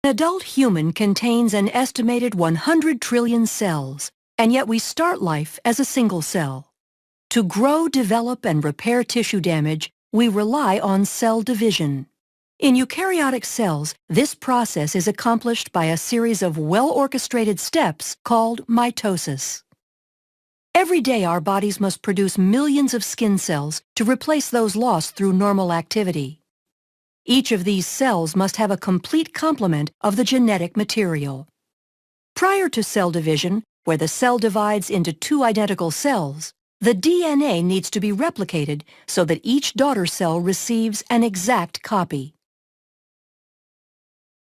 An adult human contains an estimated 100 trillion cells, and yet we start life as a single cell. To grow, develop, and repair tissue damage, we rely on cell division. In eukaryotic cells, this process is accomplished by a series of well-orchestrated steps called mitosis. Every day our bodies must produce millions of skin cells to replace those lost through normal activity. Each of these cells must have a complete complement of the genetic material. Prior to cell division, where the cell divides into two identical cells, the DNA needs to be replicated so that each daughter cell receives an exact copy.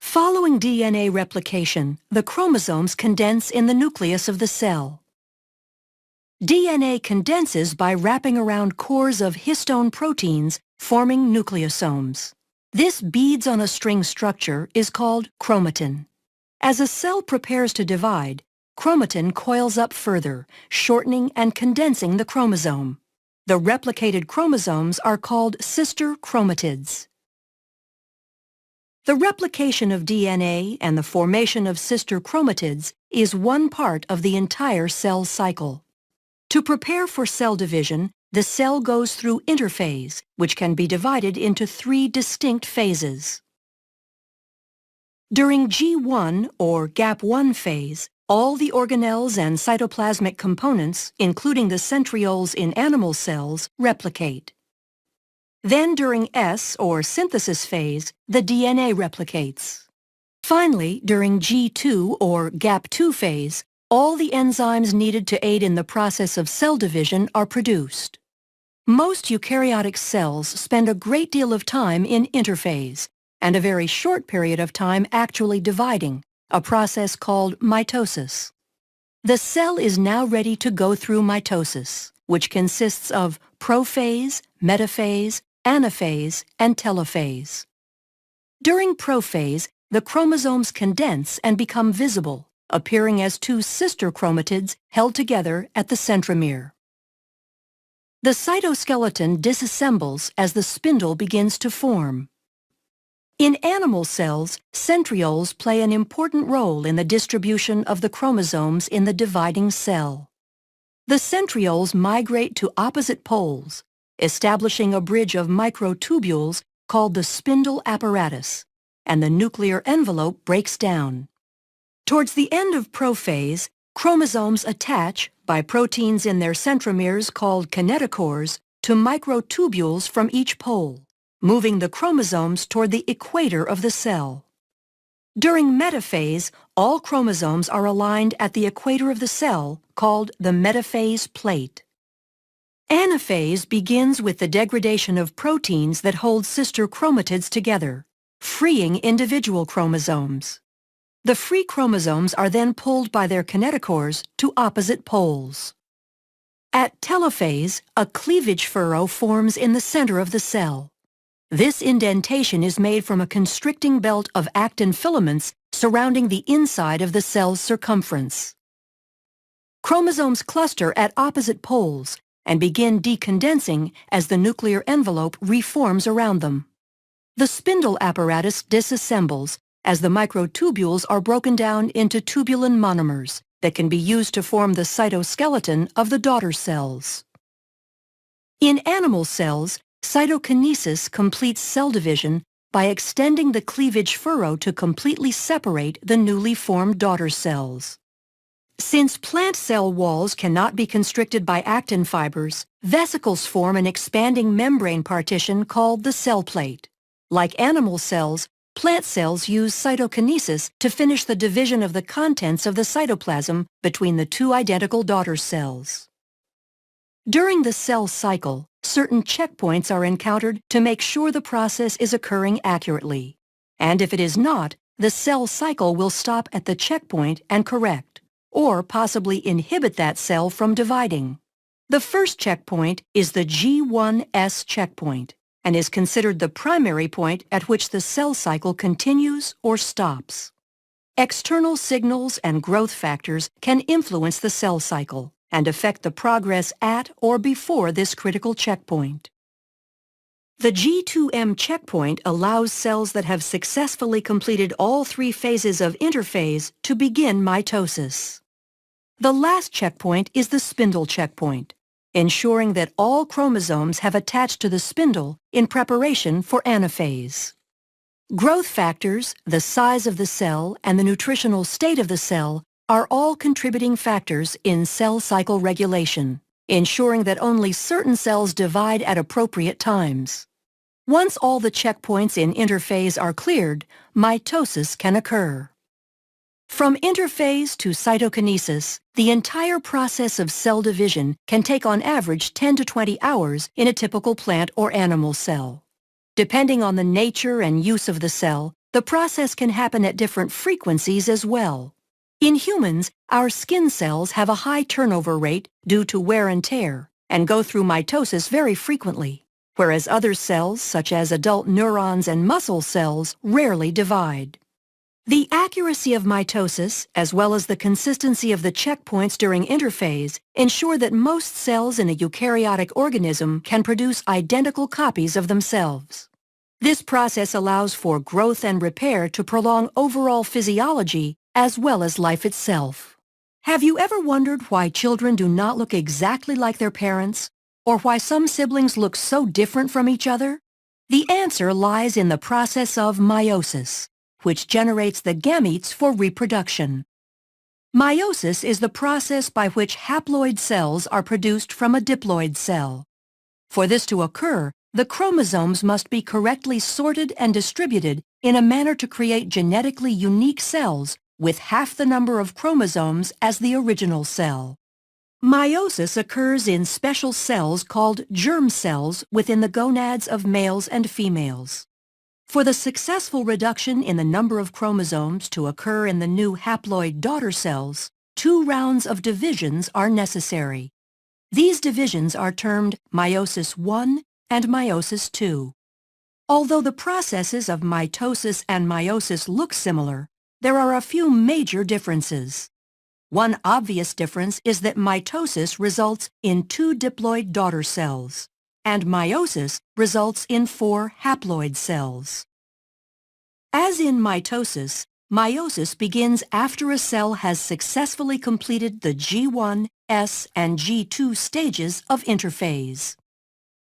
Following DNA replication, the chromosomes condense in the nucleus of the cell. DNA condenses by wrapping around cores of histone proteins, forming nucleosomes. This beads-on-a-string structure is called chromatin. As a cell prepares to divide, chromatin coils up further, shortening and condensing the chromosome. The replicated chromosomes are called sister chromatids. The replication of DNA and the formation of sister chromatids is one part of the entire cell cycle. To prepare for cell division, the cell goes through interphase, which can be divided into three distinct phases. During G1 or Gap1 phase, all the organelles and cytoplasmic components, including the centrioles in animal cells, replicate. Then during S or synthesis phase, the DNA replicates. Finally, during G2 or Gap2 phase, all the enzymes needed to aid in the process of cell division are produced. Most eukaryotic cells spend a great deal of time in interphase and a very short period of time actually dividing, a process called mitosis. The cell is now ready to go through mitosis, which consists of prophase, metaphase, anaphase, and telophase. During prophase, the chromosomes condense and become visible, appearing as two sister chromatids held together at the centromere. The cytoskeleton disassembles as the spindle begins to form. In animal cells, centrioles play an important role in the distribution of the chromosomes in the dividing cell. The centrioles migrate to opposite poles, establishing a bridge of microtubules called the spindle apparatus, and the nuclear envelope breaks down. Towards the end of prophase, chromosomes attach, by proteins in their centromeres called kinetochores, to microtubules from each pole, moving the chromosomes toward the equator of the cell. During metaphase, all chromosomes are aligned at the equator of the cell, called the metaphase plate. Anaphase begins with the degradation of proteins that hold sister chromatids together, freeing individual chromosomes. The free chromosomes are then pulled by their kinetochores to opposite poles. At telophase, a cleavage furrow forms in the center of the cell. This indentation is made from a constricting belt of actin filaments surrounding the inside of the cell's circumference. Chromosomes cluster at opposite poles and begin decondensing as the nuclear envelope reforms around them. The spindle apparatus disassembles as the microtubules are broken down into tubulin monomers that can be used to form the cytoskeleton of the daughter cells. In animal cells, cytokinesis completes cell division by extending the cleavage furrow to completely separate the newly formed daughter cells. Since plant cell walls cannot be constricted by actin fibers, vesicles form an expanding membrane partition called the cell plate. Like animal cells, plant cells use cytokinesis to finish the division of the contents of the cytoplasm between the two identical daughter cells. During the cell cycle, certain checkpoints are encountered to make sure the process is occurring accurately. And if it is not, the cell cycle will stop at the checkpoint and correct, or possibly inhibit that cell from dividing. The first checkpoint is the G1S checkpoint, and is considered the primary point at which the cell cycle continues or stops. External signals and growth factors can influence the cell cycle and affect the progress at or before this critical checkpoint. The G2M checkpoint allows cells that have successfully completed all 3 phases of interphase to begin mitosis. The last checkpoint is the spindle checkpoint, ensuring that all chromosomes have attached to the spindle in preparation for anaphase. Growth factors, the size of the cell, and the nutritional state of the cell are all contributing factors in cell cycle regulation, ensuring that only certain cells divide at appropriate times. Once all the checkpoints in interphase are cleared, mitosis can occur. From interphase to cytokinesis, the entire process of cell division can take on average 10 to 20 hours in a typical plant or animal cell. Depending on the nature and use of the cell, the process can happen at different frequencies as well. In humans, our skin cells have a high turnover rate due to wear and tear and go through mitosis very frequently, whereas other cells, such as adult neurons and muscle cells, rarely divide. The accuracy of mitosis, as well as the consistency of the checkpoints during interphase, ensure that most cells in a eukaryotic organism can produce identical copies of themselves. This process allows for growth and repair to prolong overall physiology as well as life itself. Have you ever wondered why children do not look exactly like their parents, or why some siblings look so different from each other? The answer lies in the process of meiosis, which generates the gametes for reproduction. Meiosis is the process by which haploid cells are produced from a diploid cell. For this to occur, the chromosomes must be correctly sorted and distributed in a manner to create genetically unique cells with half the number of chromosomes as the original cell. Meiosis occurs in special cells called germ cells within the gonads of males and females. For the successful reduction in the number of chromosomes to occur in the new haploid daughter cells, 2 rounds of divisions are necessary. These divisions are termed meiosis I and meiosis II. Although the processes of mitosis and meiosis look similar, there are a few major differences. One obvious difference is that mitosis results in 2 diploid daughter cells, and meiosis results in 4 haploid cells. As in mitosis, meiosis begins after a cell has successfully completed the G1, S, and G2 stages of interphase.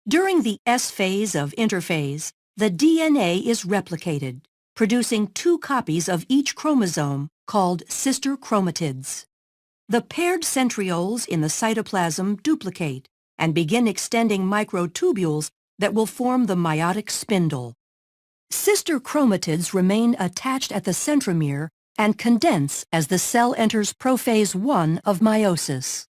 During the S phase of interphase, the DNA is replicated, producing 2 copies of each chromosome called sister chromatids. The paired centrioles in the cytoplasm duplicate and begin extending microtubules that will form the meiotic spindle. Sister chromatids remain attached at the centromere and condense as the cell enters prophase I of meiosis.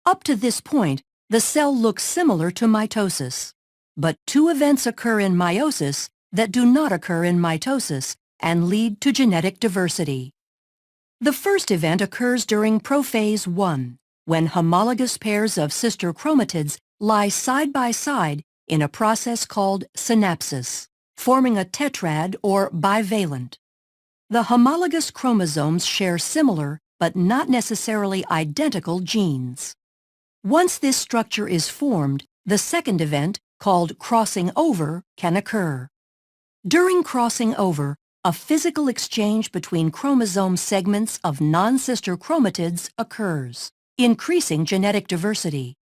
Up to this point, the cell looks similar to mitosis, but 2 events occur in meiosis that do not occur in mitosis and lead to genetic diversity. The first event occurs during prophase I, when homologous pairs of sister chromatids lie side by side in a process called synapsis, forming a tetrad or bivalent. The homologous chromosomes share similar but not necessarily identical genes. Once this structure is formed, the second event, called crossing over, can occur. During crossing over, a physical exchange between chromosome segments of non-sister chromatids occurs, increasing genetic diversity.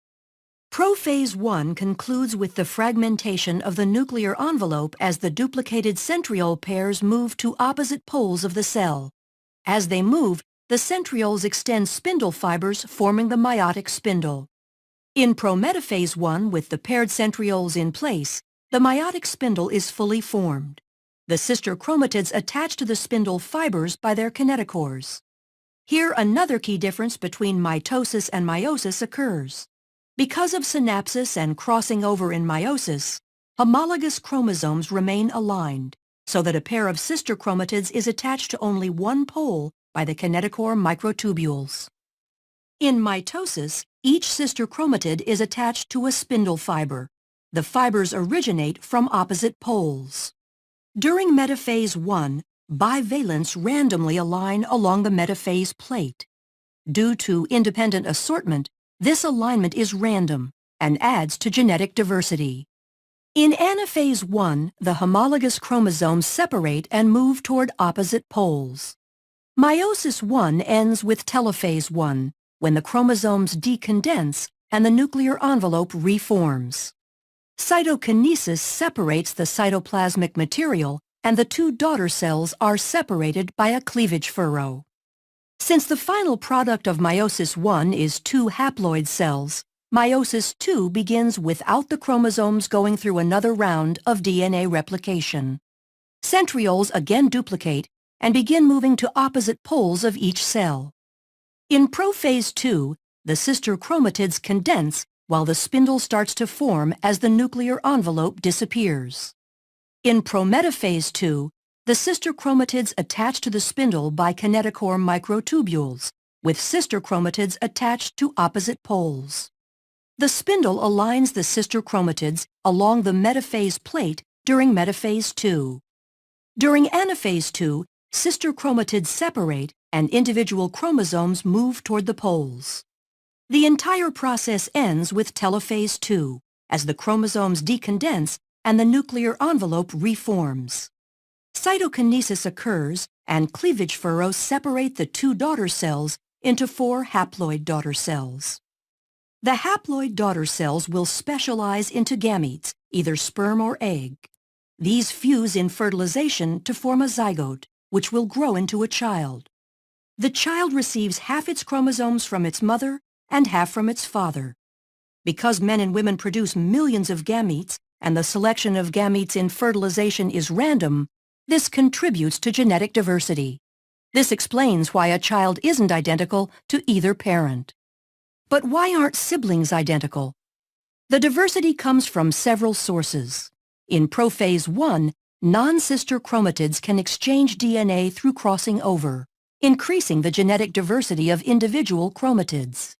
Prophase I concludes with the fragmentation of the nuclear envelope as the duplicated centriole pairs move to opposite poles of the cell. As they move, the centrioles extend spindle fibers forming the meiotic spindle. In prometaphase I, with the paired centrioles in place, the meiotic spindle is fully formed. The sister chromatids attach to the spindle fibers by their kinetochores. Here, another key difference between mitosis and meiosis occurs. Because of synapsis and crossing over in meiosis, homologous chromosomes remain aligned, so that a pair of sister chromatids is attached to only one pole by the kinetochore microtubules. In mitosis, each sister chromatid is attached to a spindle fiber. The fibers originate from opposite poles. During metaphase I, bivalents randomly align along the metaphase plate. Due to independent assortment, this alignment is random and adds to genetic diversity. In anaphase 1, the homologous chromosomes separate and move toward opposite poles. Meiosis I ends with telophase 1, when the chromosomes decondense and the nuclear envelope reforms. Cytokinesis separates the cytoplasmic material, and the two daughter cells are separated by a cleavage furrow. Since the final product of meiosis I is two haploid cells, meiosis II begins without the chromosomes going through another round of DNA replication. Centrioles again duplicate and begin moving to opposite poles of each cell. In prophase II, the sister chromatids condense while the spindle starts to form as the nuclear envelope disappears. In prometaphase II, the sister chromatids attach to the spindle by kinetochore microtubules, with sister chromatids attached to opposite poles. The spindle aligns the sister chromatids along the metaphase plate during metaphase II. During anaphase II, sister chromatids separate and individual chromosomes move toward the poles. The entire process ends with telophase II, as the chromosomes decondense and the nuclear envelope reforms. Cytokinesis occurs and cleavage furrows separate the two daughter cells into four haploid daughter cells. The haploid daughter cells will specialize into gametes, either sperm or egg. These fuse in fertilization to form a zygote, which will grow into a child. The child receives half its chromosomes from its mother and half from its father. Because men and women produce millions of gametes, and the selection of gametes in fertilization is random, this contributes to genetic diversity. This explains why a child isn't identical to either parent. But why aren't siblings identical? The diversity comes from several sources. In prophase I, non-sister chromatids can exchange DNA through crossing over, increasing the genetic diversity of individual chromatids.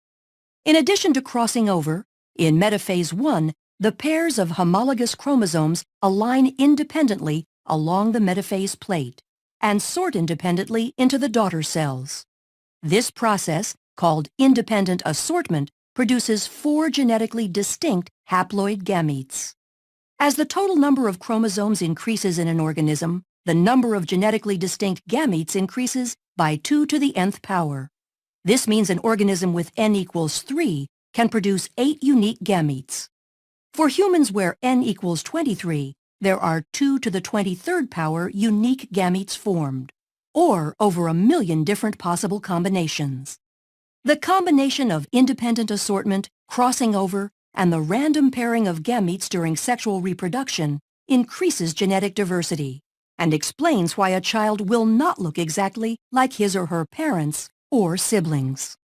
In addition to crossing over, in metaphase I, the pairs of homologous chromosomes align independently along the metaphase plate and sort independently into the daughter cells. This process, called independent assortment, produces four genetically distinct haploid gametes. As the total number of chromosomes increases in an organism, the number of genetically distinct gametes increases by 2 to the nth power. This means an organism with n equals 3 can produce 8 unique gametes. For humans where n equals 23, there are 2 to the 23rd power unique gametes formed, or over 1 million different possible combinations. The combination of independent assortment, crossing over, and the random pairing of gametes during sexual reproduction increases genetic diversity and explains why a child will not look exactly like his or her parents or siblings.